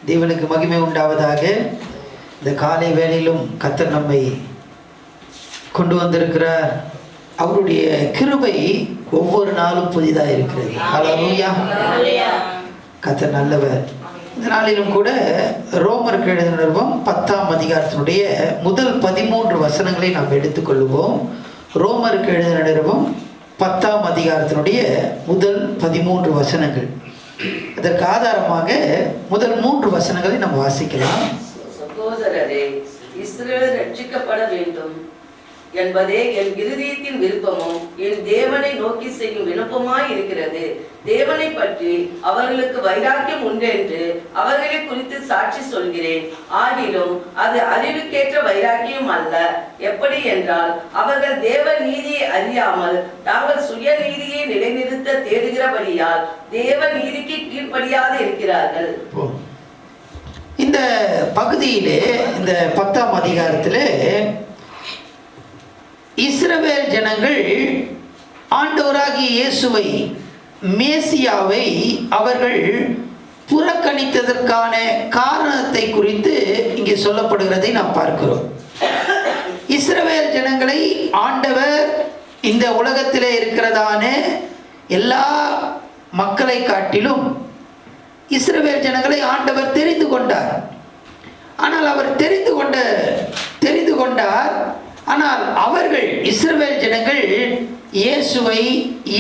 தேவனுக்கு மகிமை உண்டாவதாக. இந்த காலை வேளையிலும் கர்த்தர் நம்மை கொண்டு வந்திருக்கிறார். அவருடைய கிருபை ஒவ்வொரு நாளும் புதிதாக இருக்கிறது. ஹல்லேலூயா. கர்த்தர் நல்லவர். இந்த நாளிலும் கூட ரோமருக்கு எழுதின நிருபம் 10ஆம் அதிகாரத்தினுடைய முதல் 13 வசனங்களை நாம் எடுத்துக்கொள்வோம். ரோமருக்கு எழுதின நிருபம் 10ஆம் அதிகாரத்தினுடைய முதல் 13 வசனங்கள். அதற்கு ஆதாரமாக முதல் 3 வசனங்களை நாம் வாசிக்கலாம். சகோதரரே, இஸ்ரவேல் ரட்சிக்கப்பட வேண்டும் என்பதே என் இருதயத்தின் விருப்பமும் என் தேவனை நோக்கி செய்யும் விண்ணப்பமாய் இருக்கிறது. தேவனை பற்றி அவர்களுக்கு வைராக்கியம் உண்டென்று அவர்களை குறித்து சாட்சி சொல்கிறேன். ஆகிலும் அது அறிவுக்கேற்ற வைராக்கியம் அல்ல. எப்படி என்றால், அவர்கள் தேவ நீதியை அறியாமல் தாங்கள் சுய நீதியை நிலைநிறுத்த தேடுகிறபடியால் தேவ நீதிக்கு கீழ்ப்படியாது இருக்கிறார்கள். இந்த பகுதியிலே, இந்த 10ஆம் அதிகாரத்திலே இஸ்ரவேல் ஜனங்கள் ஆண்டவராகிய இயேசுவை, மேசியாவை அவர்கள் புறக்கணித்ததற்கான காரணத்தை குறித்து இங்கே சொல்லப்படுகிறதை நாம் பார்க்கிறோம். இஸ்ரவேல் ஜனங்களை ஆண்டவர் இந்த உலகத்திலே இருக்கிறதான எல்லா மக்களை காட்டிலும் இஸ்ரவேல் ஜனங்களை ஆண்டவர் தெரிந்து கொண்டார். ஆனால் அவர் தெரிந்து கொண்டார். ஆனால் அவர்கள், இஸ்ரவேல் ஜனங்கள், இயேசுவை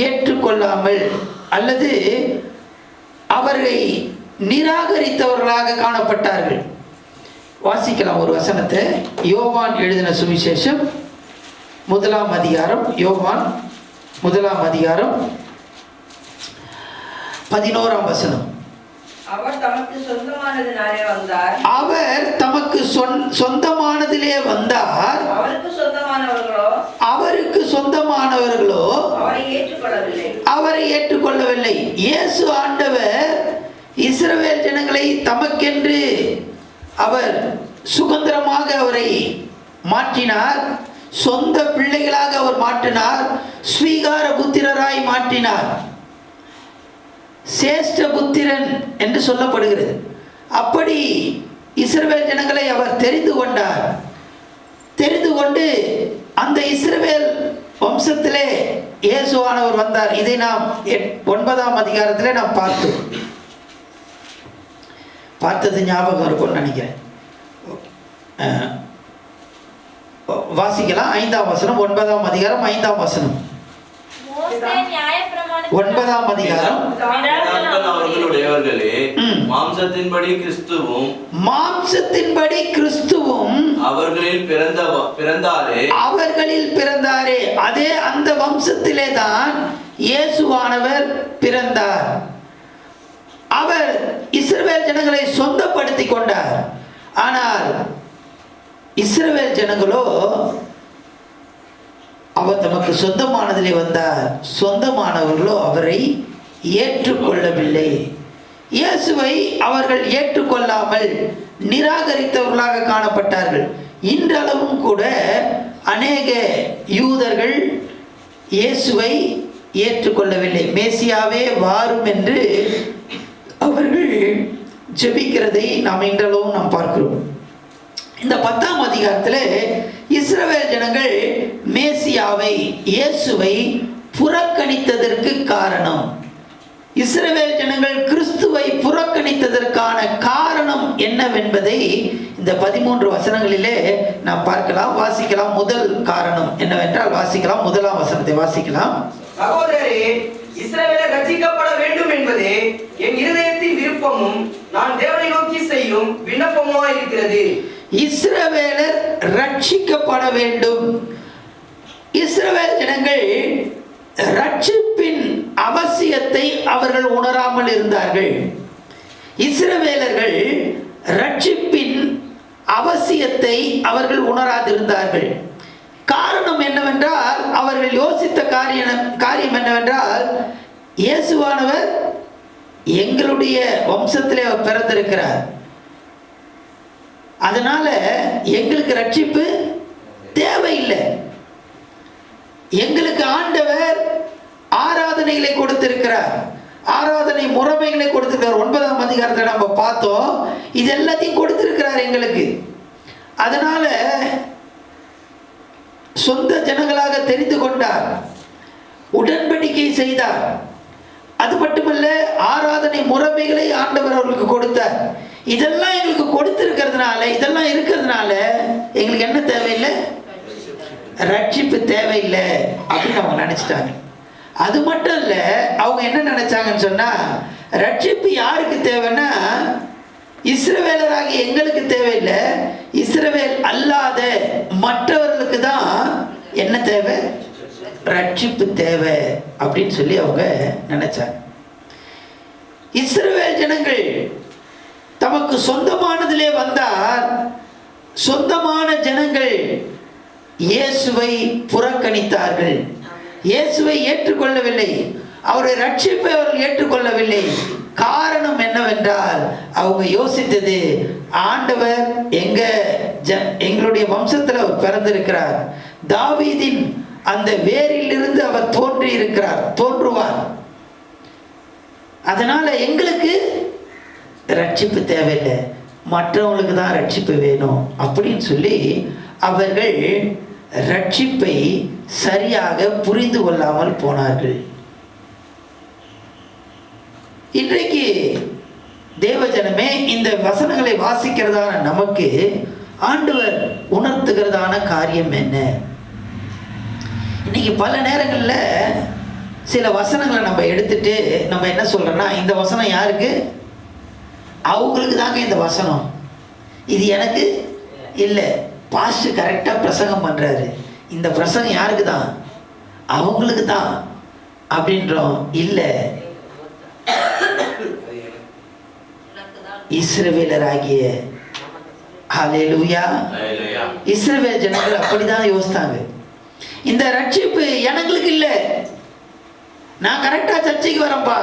ஏற்றுக்கொள்ளாமல் அல்லது அவரை நிராகரித்தவர்களாக காணப்பட்டார்கள். வாசிக்கலாம் ஒரு வசனத்தை. யோவான் எழுதின சுவிசேஷம் 1ஆம் அதிகாரம், யோவான் 1ஆம் அதிகாரம் 11ஆம் வசனம். அவர் தமக்கு சொந்தமானதினாலே வந்தார். அவர் தமக்கு சொந்தமானதிலே வந்தார். அவருக்கு சொந்தமானவர்களோ அவரை ஏற்றுக்கொள்ளவில்லை. இயேசு ஆண்டவர் இஸ்ரவேல் ஜனங்களை தமக்கென்று அவர் சுதந்திரமாக அவரை மாற்றினார். சொந்த பிள்ளைகளாக அவர் மாற்றினார். ஸ்வீகார புத்திரராய் மாற்றினார். சேஷ்ட புத்திரன் என்று சொல்லப்படுகிறது. அப்படி இஸ்ரவேல் ஜனங்களை அவர் தெரிந்து கொண்டார். தெரிந்து கொண்டு அந்த இஸ்ரவேல் வம்சத்திலே இயேசுவானவர் வந்தார். இதை நாம் 9ஆம் அதிகாரத்திலே நாம் பார்த்தது ஞாபகம் இருக்கும்னு நினைக்கிறேன். வாசிக்கலாம். 5ஆம் வசனம், 9ஆம் அதிகாரம் 5ஆம் வசனம். 9ஆம் அதிகாரம். மாம்சத்தின்படி கிறிஸ்துவும் அவர்களில் பிறந்தாரே. அதே அந்த வம்சத்திலே தான் இயேசுவானவர் பிறந்தார். அவர் இஸ்ரவேல் ஜனங்களை சொந்தப்படுத்தி கொண்டார். ஆனால் இஸ்ரவேல் ஜனங்களோ அவர் தமக்கு சொந்தமானதிலே வந்தார். சொந்தமானவர்களோ அவரை ஏற்றுக்கொள்ளவில்லை. இயேசுவை அவர்கள் ஏற்றுக்கொள்ளாமல் நிராகரித்தவர்களாக காணப்பட்டார்கள். இன்றளவும் கூட அநேக யூதர்கள் இயேசுவை ஏற்றுக்கொள்ளவில்லை. மேசியாவே வாரும் என்று அவர்கள் ஜெபிக்கிறதை நாம் இன்றளவும் நாம் பார்க்கிறோம். இந்த 10ஆம் அதிகாரத்தில் இஸ்ரவேல் ஜனங்கள் மேசியாவை, இயேசுவை புறக்கணித்ததற்கு காரணம், இஸ்ரவேல் ஜனங்கள் கிறிஸ்துவை புறக்கணித்ததற்கான காரணம் என்னவென்பதை இந்த 13 வசனங்களிலே நாம் பார்க்கலாம். வாசிக்கலாம். முதல் காரணம் என்னவென்றால், வாசிக்கலாம் 1ஆம் வசனத்தை வாசிக்கலாம். சகோதரரே, இஸ்ரவேலர் ரட்சிக்கப்பட வேண்டும் என்பதே என் இருதயத்தின் விருப்பமும் நான் தேவனை நோக்கி செய்யும் விண்ணப்பமாய் இருக்கிறது. இஸ்ரவேலர் ரட்சிக்கப்பட வேண்டும். இஸ்ரவேல் ஜனங்கள் ரட்சிப்பின் அவசியத்தை அவர்கள் உணராமல் இருந்தார்கள். இஸ்ரவேலர்கள் ரட்சிப்பின் அவசியத்தை அவர்கள் உணராதிருந்தார்கள். காரணம் என்னவென்றால், அவர்கள் யோசித்த காரியம் என்னவென்றால், இயேசுவானவர் எங்களுடைய வம்சத்திலே அவர் பிறந்திருக்கிறார். அதனால எங்களுக்கு ரட்சிப்பு தேவையில்லை. எங்களுக்கு ஆண்டவர் ஆராதனைகளை கொடுத்திருக்கிறார். ஆராதனை முறைமைகளை கொடுத்திருக்கிறார். 9ஆம் அதிகாரத்தில் நம்ம பார்த்தோம். இது எல்லாத்தையும் கொடுத்திருக்கிறார் எங்களுக்கு. அதனால சொந்த ஜனங்களாக தெரிந்து கொண்டார், உடன்படிக்கை செய்தார். அது மட்டுமல்ல, ஆராதனை முறைமைகளை ஆண்டவர் அவர்களுக்கு கொடுத்தார். இதெல்லாம் எங்களுக்கு கொடுத்திருக்கிறதுனால, இதெல்லாம் இருக்கிறதுனால எங்களுக்கு என்ன தேவையில்லை? ரட்சிப்பு தேவையில்லை அப்படின்னு அவங்க நினைச்சிட்டாங்க. அது மட்டும் இல்ல, அவங்க என்ன நினைச்சாங்கன்னு சொன்னா, ரட்சிப்பு யாருக்கு தேவைன்னா இஸ்ரவேலராகி எங்களுக்கு தேவையில்லை, இஸ்ரவேல் அல்லாத மற்றவர்களுக்கு தான் என்ன தேவை? ரட்சிப்பு தேவை அப்படின்னு சொல்லி அவங்க நினைச்சாங்க. இஸ்ரவேல் ஜனங்கள் தமக்கு சொந்தமானதிலே வந்தால், சொந்தமான ஜனங்கள் இயேசுவை புறக்கணித்தார்கள், இயேசுவை ஏற்றுக்கொள்ளவில்லை, அவருடைய ரட்சிப்பை அவர்கள் ஏற்றுக்கொள்ளவில்லை. காரணம் என்னவென்றால், அவங்க யோசித்தது, ஆண்டவர் எங்களுடைய வம்சத்தில் அவர் பிறந்திருக்கிறார், தாவீதின் அந்த வேரிலிருந்து அவர் தோன்றுவார், அதனால எங்களுக்கு ரட்சிப்பு தேவையில்லை, மற்றவங்களுக்கு தான் ரட்சிப்பு வேணும் அப்படின்னு சொல்லி அவர்கள் ரட்சிப்பை சரியாக புரிந்து கொள்ளாமல் போனார்கள். இன்றைக்கு தேவஜனமே, இந்த வசனங்களை வாசிக்கிறதான நமக்கு ஆண்டவர் உணர்த்துகிறதான காரியம் என்ன? இன்னைக்கு பல நேரங்களில் சில வசனங்களை நம்ம எடுத்துட்டு நம்ம என்ன சொல்றோம்னா, இந்த வசனம் யாருக்கு? அவங்களுக்கு தாங்க இந்த வசனம், இது எனக்கு இல்லை. பாஸ்டர் கரெக்டாக பிரசங்கம் பண்ணுறாரு, இந்த பிரசங்கம் யாருக்கு தான்? அவங்களுக்கு தான் அப்படின்றோம். இல்லை, இஸ்ரவேலராகிய ஹல்லேலூயா, இஸ்ரவேல் ஜனங்கள் அப்படிதான் யோசித்தாங்க. இந்த ரட்சிப்பு எனக்கு இல்லை, நான் கரெக்டாக சர்ச்சைக்கு வரேன்ப்பா,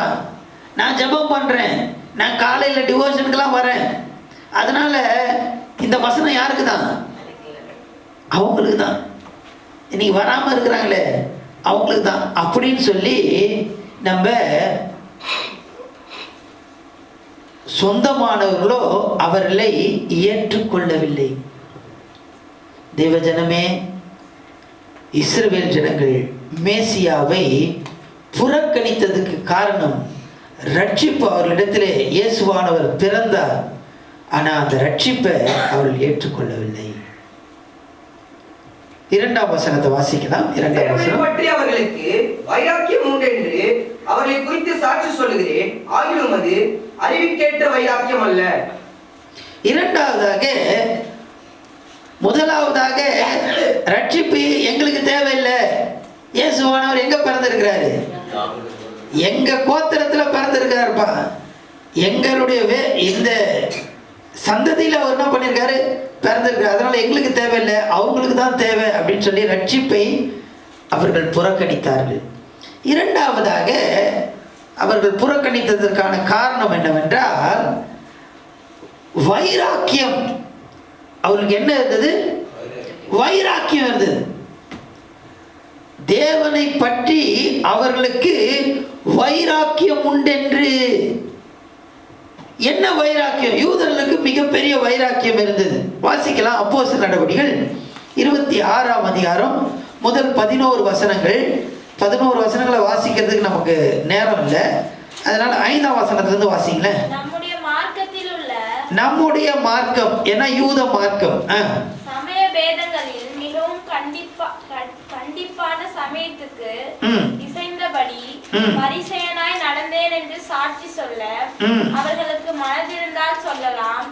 நான் ஜெபம் பண்ணுறேன், நான் காலையில் டிவோஷனுக்கெல்லாம் வரேன், அதனால இந்த வசனம் யாருக்கு தான்? அவங்களுக்கு தான். இன்னைக்கு வராமல் இருக்கிறாங்களே அவங்களுக்கு தான் அப்படின்னு சொல்லி நம்ம சொந்தமானவர்களோ அவர்களை ஏற்றுக்கொள்ளவில்லை. தேவஜனமே, இஸ்ரவேல் ஜனங்கள் மேசியாவை புறக்கணித்ததுக்கு காரணம், ரட்சிப்பு அவர்களிடத்திலே இயேசுவானவர் பிறந்தார், ஆனால் அந்த ரட்சிப்பை அவர்கள் ஏற்றுக்கொள்ளவில்லை. 2ஆம் வசனத்தை வாசிக்கலாம். 2ஆம் வசனம், பற்றி அவர்களுக்கு வைராக்கியம் உண்டு என்று அவர்களை குறித்து சாட்சி சொல்லுகிறேன், ஆகிலும் அது அறிவிக்கேற்ற வைராக்கியம் அல்ல. முதலாவதாக ரட்சிப்பு எங்களுக்கு தேவையில்லை. இயேசுவானவர் எங்க பிறந்திருக்கிறாரு? எங்க கோத்திரத்துல பிறந்திருக்கிறாருப்பா, எங்களுடைய இந்த சந்ததியில் அவர் என்ன பண்ணியிருக்காரு? பிறந்திருக்காரு. அதனால எங்களுக்கு தேவையில்லை, அவங்களுக்கு தான் தேவை அப்படின்னு சொல்லி ரட்சிப்பை அவர்கள் புறக்கணித்தார்கள். 2ஆவதாக அவர்கள் புறக்கணித்ததற்கான காரணம் என்னவென்றால், வைராக்கியம். அவர்களுக்கு என்ன இருந்தது? வைராக்கியம் இருந்தது. தேவனை பற்றி அவர்களுக்கு வைராக்கியம் உண்டென்று. என்ன வைராக்கியம்? யூதர்களுக்கு மிகப்பெரிய வைராக்கியம் இருந்தது. வாசிக்கலாம். அப்போஸ்தலர் நடவடிக்கைகள் 26ஆம் அதிகாரம் முதல் 11 வசனங்கள். 11 வசனங்களை வாசிக்கிறதுக்கு நமக்கு நேரம் இல்லை, அதனால 5ஆம் வசனத்திலிருந்து வாசிங்களேன். நம்முடைய மார்க்கம் ஏன்னா யூத மார்க்கம் சமய பேதங்களில் மிகவும் கண்டிப்பான சமயத்துக்கு இசைந்தபடி பரிசேயனாய் நடந்தேன் என்று சாட்சி சொல்ல அவர்களுக்கு மனதிருந்தால் சொல்லலாம்.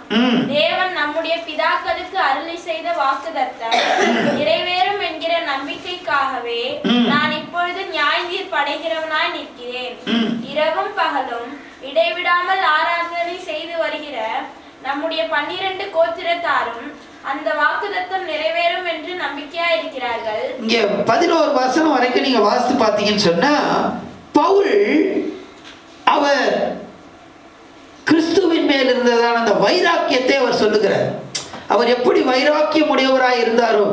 தேவன் நம்முடைய பிதாக்களுக்கு அருளி செய்த வாக்குத்தத்தம் நிறைவேறும் என்கிற நம்பிக்கைக்காகவே நான் இப்பொழுது நியாயத்தீர்ப்படைகிறவனாய் நிற்கிறேன். இரவும் பகலும் இடைவிடாமல் ஆராதனை செய்து வருகிற நம்முடைய 12 கோத்திரத்தாரும் அந்த வாக்குத்தத்தம் நிறைவேறும் என்று நம்பிக்கையா இருக்கிறார்கள். இங்க 11 வசனம் வரைக்கும் நீங்க வாசித்து பார்த்தீங்கன்னு சொன்னா, பவுல் அவர் கிறிஸ்துவின் மேல் இருந்ததான அந்த வைராக்கியத்தை அவர் சொல்லுகிறார். அவர் எப்படி வைராக்கியம் உடையவராய் இருந்தாரோ,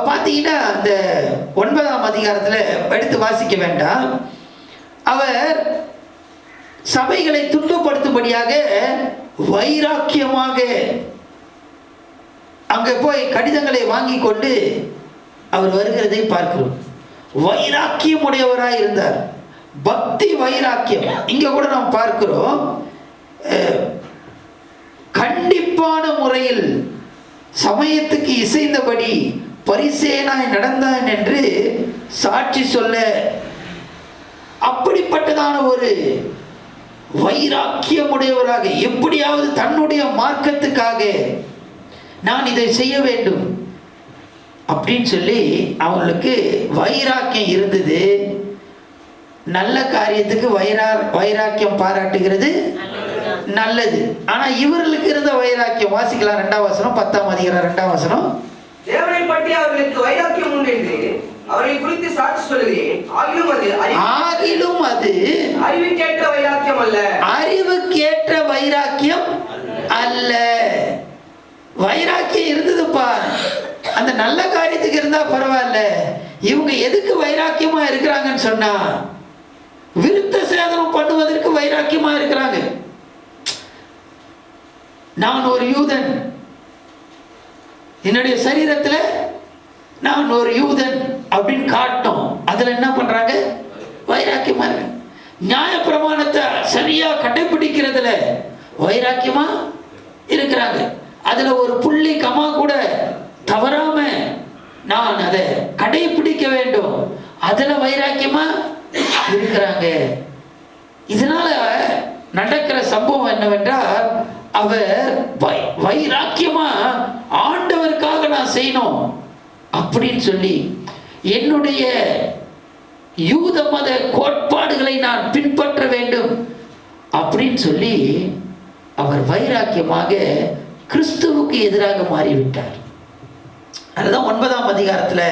பார்த்தீங்கன்னா அந்த 9ஆம் அதிகாரத்தில் எடுத்து வாசிக்க வேண்டாம். அவர் சபைகளை துன்பப்படுத்தும்படியாக வைராக்கியமாக அங்கே போய் கடிதங்களை வாங்கி கொண்டு அவர் வருகிறதை பார்க்கிறோம். வைராக்கியம் உடையவராய் இருந்தார். பக்தி வைராக்கியம். இங்க கூட நாம் பார்க்கிறோம், கண்டிப்பான முறையில் சமயத்துக்கு இசைந்தபடி பரிசேனாய் நடந்தான் என்று சாட்சி சொல்ல, அப்படிப்பட்டதான ஒரு வைராக்கியமுடையவராக, எப்படியாவது தன்னுடைய மார்க்கத்துக்காக நான் இதை செய்ய வேண்டும் அப்படின்னு சொல்லி அவங்களுக்கு வைராக்கியம் இருந்தது. நல்ல காரியத்துக்கு வைராக்கியம் பாராட்டுகிறது நல்லது. ஆனா இவர்களுக்கு இருந்த வைராக்கியம் வாசிக்கலாம். 2ஆம் வசனம், 10ஆம் அதிகாரம் 2ஆம் வசனம். தேவனை பற்றி அவர்களுக்கு வைராக்கியம் உண்டு என்று அவரை குறித்து சாட்சி சொல்லுகிறேன். ஆகிலும் அது அறிவுக்கேற்ற வைராக்கியம் அல்ல. அறிவுக்கேற்ற வைராக்கியம் அல்ல. வைராக்கியம் இருந்ததுப்பா, அந்த நல்ல காரியத்துக்கு இருந்தா பரவாயில்ல. இவங்க எதுக்கு வைராக்கியமா இருக்கிறாங்கன்னு சொன்னா, விருத்த சேதனம் பண்ணுவதற்கு வைராக்கியமா இருக்கிறாங்க. நான் ஒரு யூதன், என்னுடைய சரீரத்துல நான் ஒரு யூதன் அப்படின்னு காட்டும். அதுல என்ன பண்றாங்க? வைராக்கியமா இருக்கு. நியாய பிரமாணத்தை சரியா கடைபிடிக்கிறதுல வைராக்கியமா இருக்கிறாங்க. அதுல ஒரு புள்ளி கமா கூட தவறாம நான் அதை கடைபிடிக்க வேண்டும், அதுல வைராக்கியமா இருக்கிறாங்க. இதனால நடக்கிற சம்பவம் என்னவென்றால், அவர் வைராக்கியமா ஆண்டவருக்காக நான் செய்யணும் அப்படின்னு சொல்லி, என்னுடைய யூத மத கோட்பாடுகளை நான் பின்பற்ற வேண்டும் அப்படின்னு சொல்லி அவர் வைராக்கியமாக கிறிஸ்துவுக்கு எதிராக மாறிவிட்டார். அதுதான் 9ஆம் அதிகாரத்தில்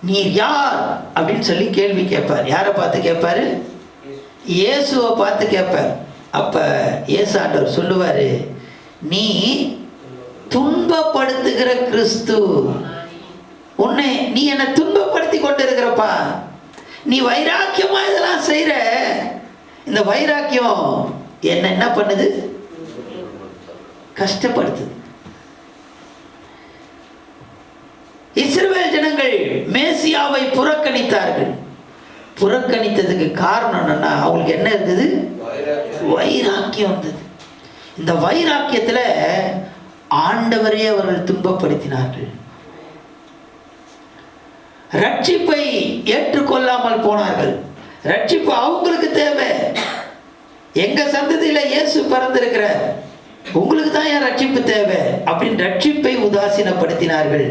நீர் யார் அப்படின்னு சொல்லி கேள்வி கேட்பார். யாரை பார்த்து கேட்பாரு? இயேசுவை பார்த்து கேட்பார். அப்ப இயேசு ஆண்டவர் சொல்லுவாரு, நீ துன்பப்படுத்துகிற கிறிஸ்து, உன்னை நீ என்னை துன்பப்படுத்தி கொண்டு இருக்கிறப்பா, நீ வைராக்கியமா இதெல்லாம் செய்யற. இந்த வைராக்கியம் என்ன பண்ணுது? கஷ்டப்படுத்துது. இஸ்ரவேல் ஜனங்கள் மேசியாவை புறக்கணித்தார்கள். புறக்கணித்ததுக்கு காரணம் என்னன்னா, அவங்களுக்கு என்ன இருந்தது? வைராக்கியம் இருந்தது. இந்த வைராக்கியத்துல ஆண்டவரே அவர்கள் துன்பப்படுத்தினார்கள். ரட்சிப்பை ஏற்றுக்கொள்ளாமல் போனார்கள். ரட்சிப்பு அவங்களுக்கு தேவை. எங்க சந்ததியில இயேசு பிறந்திருக்கிறார், உங்களுக்கு தான் என் ரட்சிப்பு தேவை அப்படின்னு ரட்சிப்பை உதாசீனப்படுத்தினார்கள்.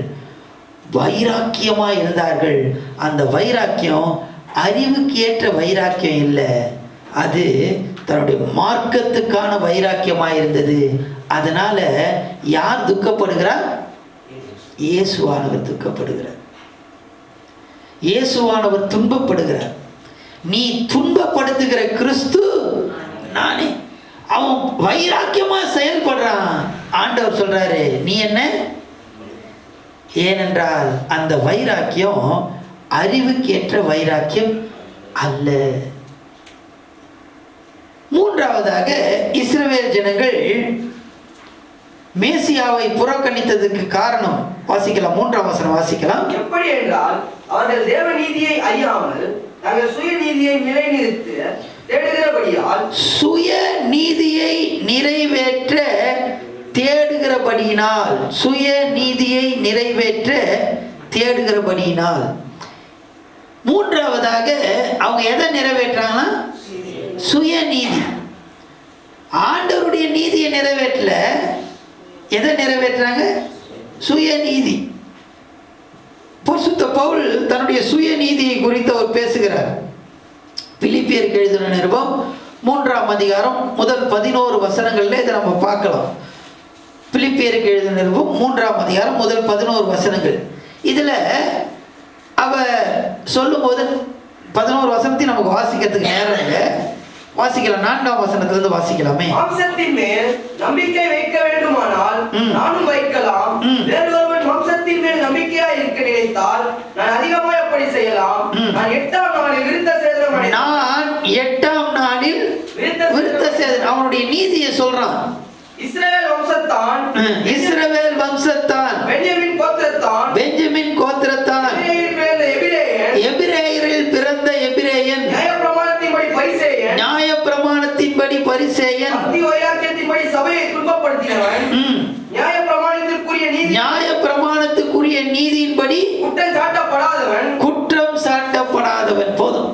வைராக்கியமா இருந்தார்கள். அந்த வைராக்கியம் அறிவுக்கு ஏற்ற வைராக்கியம் இல்லை, அது தன்னுடைய மார்க்கத்துக்கான வைராக்கியமா இருந்தது. அதனால யார் துக்கப்படுகிறார்? இயேசுவானவர் துக்கப்படுகிறார். இயேசுவானவர் துன்பப்படுகிறார். நீ துன்பப்படுத்துகிற கிறிஸ்து நானே. அவன் வைராக்கியமா செயல்படுறான். ஆண்டவர் சொல்றாரு, நீ என்ன? ஏனென்றால் அந்த வைராக்கியம் அறிவுக்கேற்ற வைராக்கியம் அல்ல. மூன்றாவதாக, இஸ்ரவேல் ஜனங்கள் மேசியாவை புறக்கணித்ததுக்கு காரணம் வாசிக்கலாம். 3ஆம் வசனம் வாசிக்கலாம். எப்படி என்றால், அவர்கள் தேவ நீதியை அறியாமல் தங்கள் சுய நீதியை நிலைநிறுத்த தேடுகிறபடியால், சுய நீதியை நிறைவேற்ற தேடுகிறபடியினால், சுய நீதியை நிறைவேற்ற தேடுகிறபடியினால். மூன்றாவதாக, அவங்க எதை நிறைவேற்றாங்கன்னா சுய நீதி. ஆண்டவருடைய நீதியை நிறைவேற்றல, எதை நிறைவேற்றாங்க? சுய நீதி. பரிசுத்த பவுல் தன்னுடைய சுய நீதியை குறித்து அவர் பேசுகிறார். பிலிப்பியருக்கு எழுதின நிருபம் 3ஆம் அதிகாரம் முதல் 11 வசனங்கள்ல இதை நம்ம பார்க்கலாம். பிலிப்பியருக்கு எழுதின நிருபம் 3ஆம் அதிகாரம் முதல் 11 வசனங்கள். இதுல அவர் சொல்லும் போது 11 வசனத்தையும் நமக்கு வாசிக்கிறதுக்கு நேரம் இல்லை. வாசிக்கலாம். 4ஆம் வசனத்திலிருந்து வாசிக்கலாமே. மாம்சத்தின் மேல் நம்பிக்கை வைக்க வேண்டுமானால் நானும் வைக்கலாம், வேறொருவன் வம்சத்தின் மேல் நம்பிக்கையா இருக்க நினைத்தால் நான் அதிகமாய் அப்படி செய்யலாம். நான் 8ஆம் நாளில் விருத்த சேதனம் அவனுடைய நீதியை சொல்றான். இஸ்ரவேல் வம்சத்தான் பென்யமின் கோத்திரத்தான் எபிரேயரில் பிறந்த எபிரேயன் நியாயப்பிரமாணத்தின்படி பரிசேயன் சபையை துன்பப்படுத்தினவன் நியாயப்பிரமாணத்துக்குரிய நீதியின்படி குற்றம் சாட்டப்படாதவன். போதும்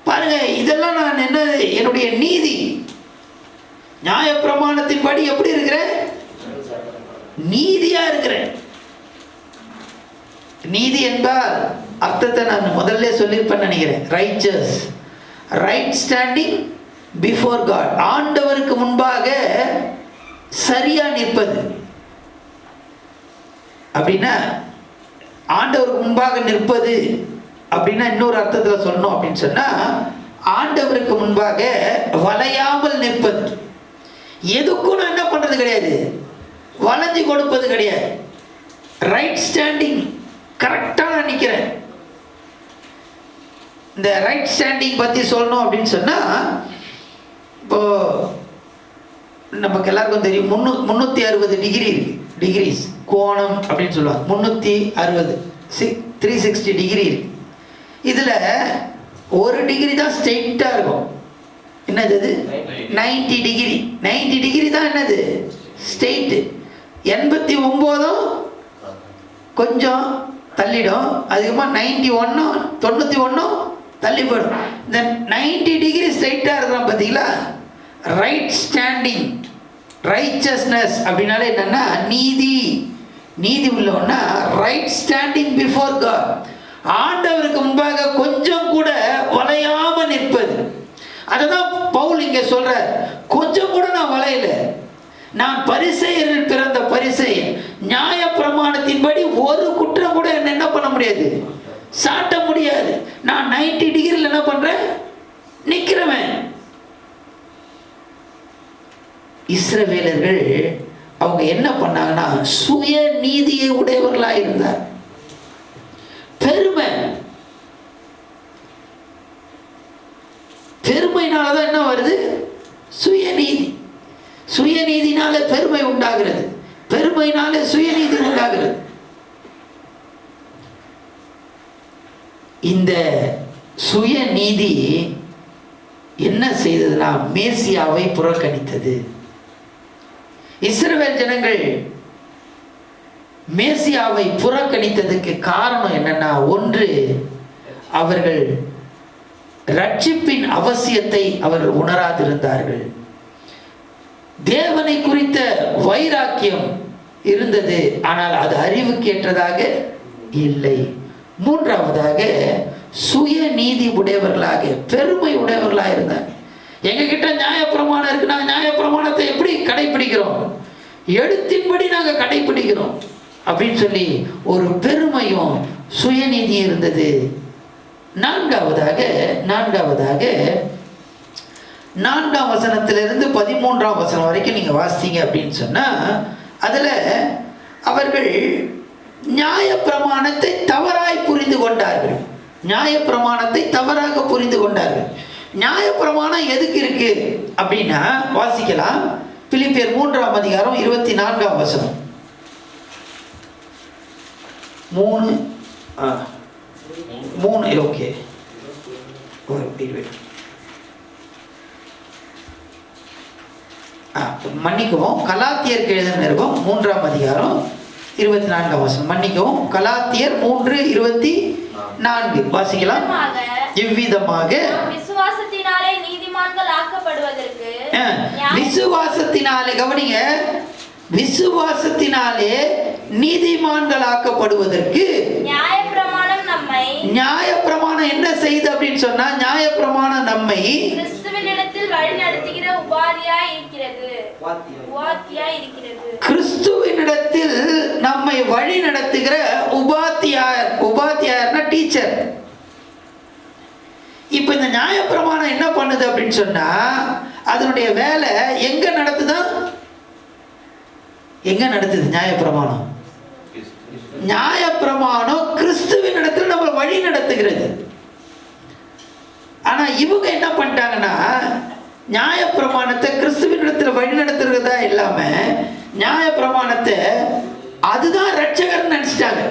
பாருங்க, இதெல்லாம் நான் என்ன, என்னுடைய நீதி நியாயப்பிரமாணத்தின்படி எப்படி இருக்கிறேன்? நீதியா இருக்கிறேன். நீதி என்பால் அர்த்தத்தை நான் முதல்ல சொல்லியிருப்பேன் நினைக்கிறேன். Riches, right standing before God, ஆண்டவருக்கு முன்பாக சரியா நிற்பது. அப்படின்னா ஆண்டவருக்கு முன்பாக நிற்பது அப்படின்னா இன்னொரு அர்த்தத்தில் சொல்லணும் அப்படின்னு சொன்னா, ஆண்டவருக்கு முன்பாக வளையாமல் நிற்பது. எதுக்கும் நான் என்ன பண்றது கிடையாது, வளைஞ்சு கொடுப்பது கிடையாது. ரைட் ஸ்டாண்டிங், கரெக்டாக நான் நிற்கிறேன். இந்த ரைட் ஸ்டாண்டிங் பற்றி சொல்லணும் அப்படின்னு சொன்னால், இப்போ நமக்கு எல்லாருக்கும் தெரியும் 360 டிகிரி இருக்கு, டிகிரிஸ் கோணம் அப்படின்னு சொல்லுவாங்க. 360 360 டிகிரி இருக்கு. இதில் ஒரு டிகிரி தான் ஸ்ட்ரெயிட்டாக இருக்கும். என்னது அது? 90 டிகிரி. 90 டிகிரி தான் என்னது ஸ்ட்ரெயிட்டு. 89 கொஞ்சம் தள்ளிடும். அதிகமாக 91 தள்ளி போயிடும். இந்த 90 டிகிரி ஸ்ட்ரெயிட்டாக இருக்கிறோம் பார்த்தீங்களா? ரைட் ஸ்டாண்டிங், ரைச்சஸ்னஸ் அப்படின்னாலே என்னன்னா நீதி. நீதி உள்ளவன்னா ரைட் ஸ்டாண்டிங் பிஃபோர் காட், ஆண்டவருக்கு முன்பாக கொஞ்சம் கூட வளையாம நிற்பது. அதுதான் பவுல் இங்க சொல்றார். கொஞ்சம் கூட நான் வளையல, நான் பரிசேயரில் பிறந்த பரிசேயன். நியாய பிரமாணத்தின்படி ஒரு குற்றம் கூட என்ன பண்ண முடியாது, சாட்ட முடியாது. நான் 90 டிகிரியில் என்ன பண்றேன், நிக்கிறவன். இஸ்ரவேலர்கள் அவங்க என்ன பண்ணாங்கன்னா சுய நீதியை உடையவர்களா இருந்தார். பெருமை, பெருமையினாலதான் என்ன வருது, சுயநீதி. சுயநீதினால பெருமை உண்டாகிறது, பெருமையினால சுயநீதி உண்டாகிறது. இந்த சுயநீதி என்ன செய்ததுன்னா மேசியாவை புறக்கணித்தது. இஸ்ரவேல் ஜனங்கள் மேசியாவை புறக்கணித்ததுக்கு காரணம் என்னன்னா, ஒன்று, அவர்கள் ரட்சிப்பின் அவசியத்தை அவர்கள் உணராதிருந்தார்கள். தேவனை குறித்த வைராக்கியம் இருந்தது, ஆனால் அது அறிவுக்கு ஏற்றதாக இல்லை. மூன்றாவதாக சுய நீதி உடையவர்களாக, பெருமை உடையவர்களாக இருந்தாங்க. எங்க கிட்ட நியாயப்பிரமாணம் இருக்கு, நாங்கள் நியாயப்பிரமாணத்தை எப்படி கடைபிடிக்கிறோம், எழுத்தின்படி நாங்கள் கடைபிடிக்கிறோம் அப்படின்னு சொல்லி ஒரு பெருமையும் சுயநீதியும் இருந்தது. நான்காவதாக 4ஆம் வசனத்திலிருந்து 13ஆம் வசனம் வரைக்கும் நீங்க வாசித்தீங்க அப்படின்னு சொன்னா, அதுல அவர்கள் நியாயப்பிரமாணத்தை தவறாய் புரிந்து கொண்டார்கள். நியாயப்பிரமாணத்தை தவறாக புரிந்து கொண்டார்கள். நியாயப்பிரமாணம் எதுக்கு இருக்கு அப்படின்னா, வாசிக்கலாம். பிலிப்பியர் 3ஆம் அதிகாரம் 24ஆம் வசனம். 3 ஓகே, மன்னிக்கவும், கலாத்தியருக்கு எழுதின நிருபம் 3ஆம் அதிகாரம் 24ஆம் வசனம். மன்னிக்கவும், கலாத்தியர் 3:24 வாசிக்கலாம். இவ்விதமாக விசுவாசத்தினாலே நீதிமான்கள் ஆக்கப்படுவதற்கு, விசுவாசத்தினாலே, கவனிங்க, விசுவாசத்தினாலே நீதிமான்கள் ஆக்கப்படுவதற்கு நியாயப்பிரமாணம் என்ன செய்து அப்படின்னு சொன்னா, நியாயப்பிரமாணம் நம்மை கிறிஸ்துவினிடத்தில் வழிநடத்துகிற உபாதியாய் இருக்கிறது. கிறிஸ்துவினிடத்தில் நம்மை வழி நடத்துகிற உபாத்தியார். உபாத்தியார்னா டீச்சர். இப்ப இந்த நியாயப்பிரமாணம் என்ன பண்ணுது அப்படின்னு சொன்னா, அதனுடைய வேலை எங்க நடத்துது நியாயப்பிரமாணம்? நியாயப்பிரமாணம் கிறிஸ்துவின் இடத்துல நம்ம வழி நடத்துகிறது. ஆனா இவங்க என்ன பண்ணிட்டாங்கன்னா, நியாயப்பிரமாணத்தை கிறிஸ்துவின் இடத்துல வழி நடத்துறதா இல்லாம நியாயப்பிரமாணத்தை அதுதான் ரட்சகர் நினைச்சிட்டாங்க.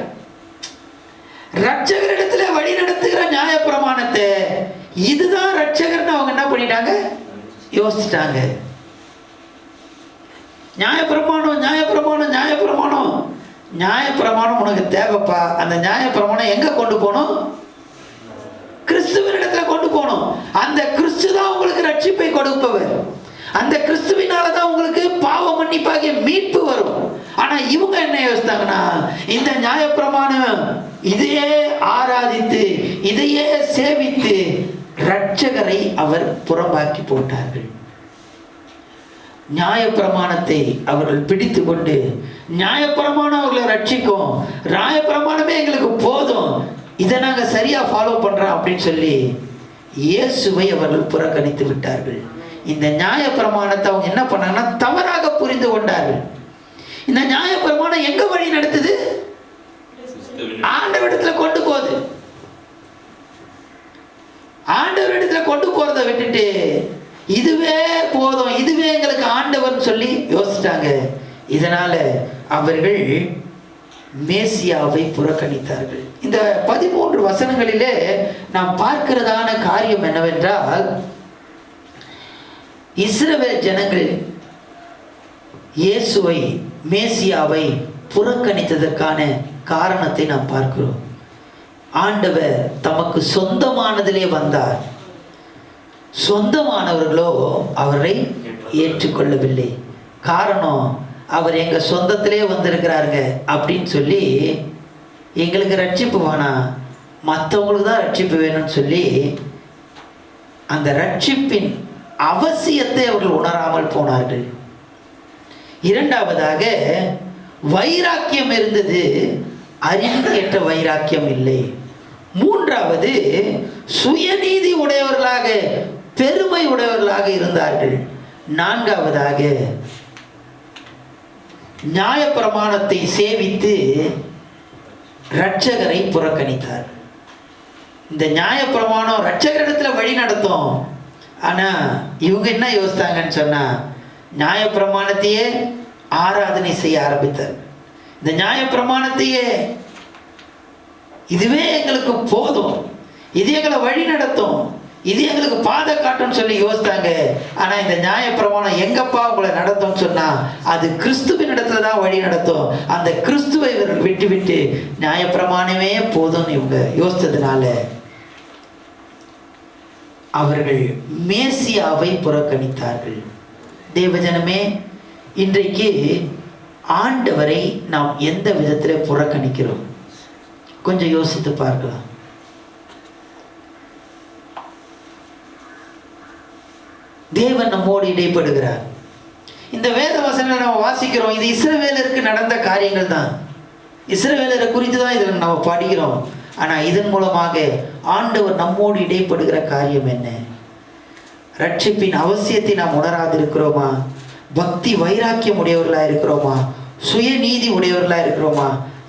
ரட்சகர் இடத்துல வழி நடத்துகிற நியாயப்பிரமாணத்தை இதுதான் ரட்சகர்னு அவங்க என்ன பண்ணிட்டாங்க, யோசிச்சிட்டாங்க. நியாயப்பிரமாணம் நியாயப்பிரமாணம் நியாயப்பிரமாணம் நியாயப்பிரமாணம் உனக்கு தேவைப்பா. அந்த நியாயப்பிரமாணம் எங்க கொண்டு போகணும், கிறிஸ்துவின் இடத்துல கொண்டு போகணும். அந்த கிறிஸ்து தான் உங்களுக்கு ரட்சிப்பை கொடுப்பவர். அந்த கிறிஸ்துவினால தான் உங்களுக்கு பாவ மன்னிப்பாகிய மீட்பு வரும். ஆனா இவங்க என்ன யோசித்தாங்கன்னா, இந்த நியாயப்பிரமாணம் இதையே ஆராதித்து இதையே சேவித்து ரட்சகரை அவர் புறம்பாக்கி போட்டார்கள். நியாயப்பிரமாணத்தை அவர்கள் பிடித்து கொண்டு, நியாயப்பிரமாணம் அவர்களை ரட்சிக்கும், நியாயப்பிரமாணமே எங்களுக்கு போதும், இதை நாங்கள் சரியா ஃபாலோ பண்றோம் அப்படின்னு சொல்லி இயேசுவை அவர்கள் புறக்கணித்து விட்டார்கள். இந்த நியாயப்பிரமாணத்தை அவங்க என்ன பண்ணாங்கன்னா, தவறாக புரிந்து கொண்டார்கள். இந்த நியாயப்பிரமாணம் எங்க வழி நடத்துது, ஆண்டவரிடத்துல கொண்டு போகுது. ஆண்டவரிடத்துல கொண்டு போறதை விட்டுட்டு இதுவே போதும், இதுவே எங்களுக்கு ஆண்டவர்னு சொல்லி யோசிச்சிட்டாங்க. இதனால அவர்கள் மேசியாவை புறக்கணித்தார்கள். இந்த 13 வசனங்களிலே நாம் பார்க்கிறதான காரியம் என்னவென்றால், இஸ்ரவேல் ஜனங்கள் இயேசுவை மேசியாவை புறக்கணித்ததற்கான காரணத்தை நாம் பார்க்கிறோம். ஆண்டவர் தமக்கு சொந்தமானதிலே வந்தார், சொந்தமானவர்களோ அவரை ஏற்றுக்கொள்ளவில்லை. காரணம், அவர் எங்க சொந்தத்திலே வந்திருக்கிறாருங்க அப்படின்னு சொல்லி எங்களுக்கு ரட்சிப்பு வேணாம், மற்றவங்களுக்கு தான் ரட்சிப்பு வேணும்னு சொல்லி அந்த ரட்சிப்பின் அவசியத்தை அவர்கள் உணராமல் போனார்கள். இரண்டாவதாக, வைராக்கியம் இருந்தது, அறிவுக்கேற்ற வைராக்கியம் இல்லை. மூன்றாவது, சுயநீதி உடையவர்களாக பெருமை உடையவர்களாக இருந்தார்கள். நான்காவதாக, நியாயப்பிரமாணத்தை சேவித்து இரட்சகரை புறக்கணித்தார். இந்த நியாயப்பிரமாணம் இரட்சகரிடத்துல வழி நடத்தும். ஆனா இவங்க என்ன யோசித்தாங்கன்னு சொன்னா, நியாயப்பிரமாணத்தையே ஆராதனை செய்ய ஆரம்பித்தார். இந்த நியாயப்பிரமாணத்தையே இதுவே எங்களுக்கு போதும், இது எங்களை வழி நடத்தும், இது எங்களுக்கு பாதை காட்டும்னு சொல்லி யோசித்தாங்க. ஆனா இந்த நியாயப்பிரமாணம் எங்கப்பா உங்களை நடத்தும்னு சொன்னா, அது கிறிஸ்துவின் இடத்துல தான் வழி நடத்தும். அந்த கிறிஸ்துவை இவர்கள் விட்டு விட்டு நியாயப்பிரமாணமே போதும்னு இவங்க யோசித்ததுனால அவர்கள் மேசியாவை புறக்கணித்தார்கள். தேவஜனமே, இன்றைக்கு ஆண்டவரை நாம் எந்த விதத்தில் புறக்கணிக்கிறோம் கொஞ்சம் யோசித்து பார்க்கலாம். தேவன் நம்மோடு இடைப்படுகிறார். இந்த வேத வசனங்களை நம்ம வாசிக்கிறோம், இது இஸ்ரவேலருக்கு நடந்த காரியங்கள் தான், இஸ்ரவேலரை குறித்து தான் இதில் நம்ம படிக்கிறோம். ஆனா இதன் மூலமாக ஆண்டவர் நம்மோடு இடைப்படுகிற காரியம் என்ன? ரட்சிப்பின் அவசியத்தை நாம் உணராதிருக்கிறோமா? பக்தி வைராக்கியம் உடையவர்களா இருக்கிறோமா? சுயநீதி உடையவர்களா இருக்கிறோமா?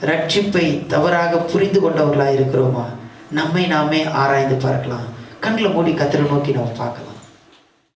ரட்சிப்பை தவறாக புரிந்து கொண்டவர்களா இருக்கிறோமா? நம்மை நாமே ஆராய்ந்து பார்க்கலாம். கண்களை மூடி கர்த்தரை நோக்கி நம்ம பார்க்கலாம்.